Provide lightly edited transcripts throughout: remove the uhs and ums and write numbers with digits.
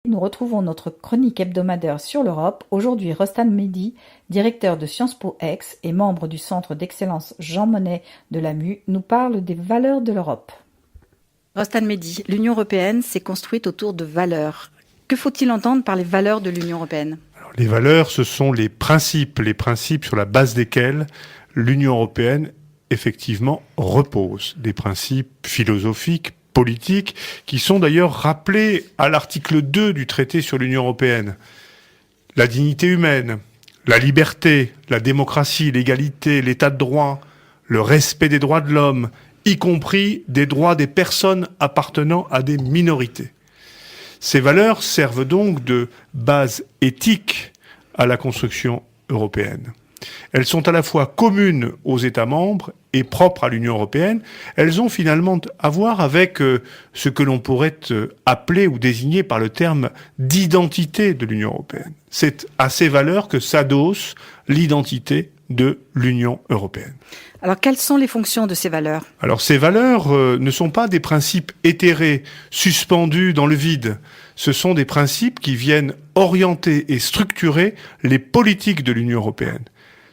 Nous retrouvons notre chronique hebdomadaire sur l'Europe. Aujourd'hui, Rostan Mehdi, directeur de Sciences Po Aix et membre du Centre d'excellence Jean Monnet de l'AMU, nous parle des valeurs de l'Europe. Rostan Mehdi, l'Union européenne s'est construite autour de valeurs. Que faut-il entendre par les valeurs de l'Union européenne ? Alors, les valeurs, ce sont les principes sur la base desquels l'Union européenne, effectivement, repose. Des principes philosophiques, politiques, qui sont d'ailleurs rappelés à l'article 2 du traité sur l'Union européenne. La dignité humaine, la liberté, la démocratie, l'égalité, l'état de droit, le respect des droits de l'homme, y compris des droits des personnes appartenant à des minorités. Ces valeurs servent donc de base éthique à la construction européenne. Elles sont à la fois communes aux États membres et propres à l'Union européenne. Elles ont finalement à voir avec ce que l'on pourrait appeler ou désigner par le terme d'identité de l'Union européenne. C'est à ces valeurs que s'adosse l'identité de l'Union européenne. Alors, quelles sont les fonctions de ces valeurs ? Alors, ces valeurs ne sont pas des principes éthérés, suspendus dans le vide. Ce sont des principes qui viennent orienter et structurer les politiques de l'Union européenne,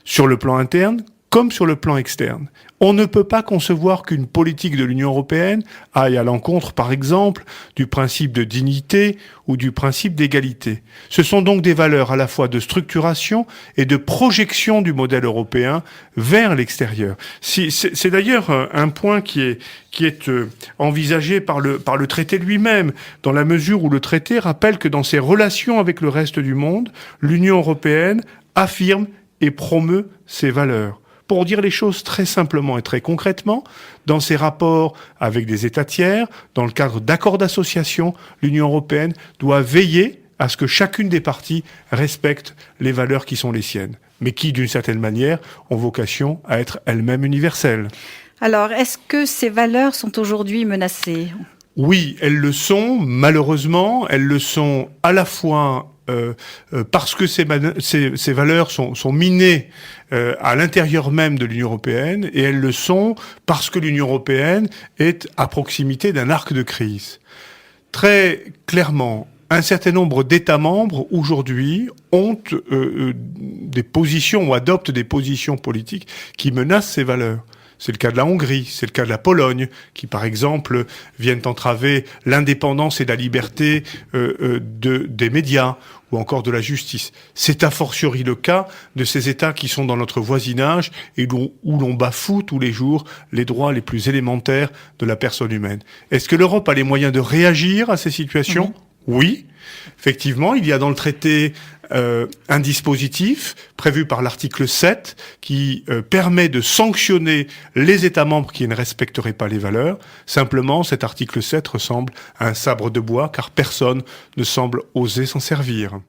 sur le plan interne comme sur le plan externe. On ne peut pas concevoir qu'une politique de l'Union européenne aille à l'encontre, par exemple, du principe de dignité ou du principe d'égalité. Ce sont donc des valeurs à la fois de structuration et de projection du modèle européen vers l'extérieur. C'est d'ailleurs un point qui est envisagé par le traité lui-même, dans la mesure où le traité rappelle que dans ses relations avec le reste du monde, l'Union européenne affirme et promeut ses valeurs. Pour dire les choses très simplement et très concrètement, dans ses rapports avec des États tiers, dans le cadre d'accords d'association, l'Union européenne doit veiller à ce que chacune des parties respecte les valeurs qui sont les siennes, mais qui, d'une certaine manière, ont vocation à être elles-mêmes universelles. Alors, est-ce que ces valeurs sont aujourd'hui menacées ? Oui, elles le sont, malheureusement. Elles le sont à la fois parce que ces valeurs sont minées à l'intérieur même de l'Union européenne, et elles le sont parce que l'Union européenne est à proximité d'un arc de crise. Très clairement, un certain nombre d'États membres aujourd'hui ont des positions ou adoptent des positions politiques qui menacent ces valeurs. C'est le cas de la Hongrie, c'est le cas de la Pologne, qui par exemple viennent entraver l'indépendance et la liberté des médias, ou encore de la justice. C'est a fortiori le cas de ces États qui sont dans notre voisinage et où l'on bafoue tous les jours les droits les plus élémentaires de la personne humaine. Est-ce que l'Europe a les moyens de réagir à ces situations ? Oui. Effectivement, il y a dans le traité un dispositif prévu par l'article 7 qui permet de sanctionner les États membres qui ne respecteraient pas les valeurs. Simplement, cet article 7 ressemble à un sabre de bois car personne ne semble oser s'en servir.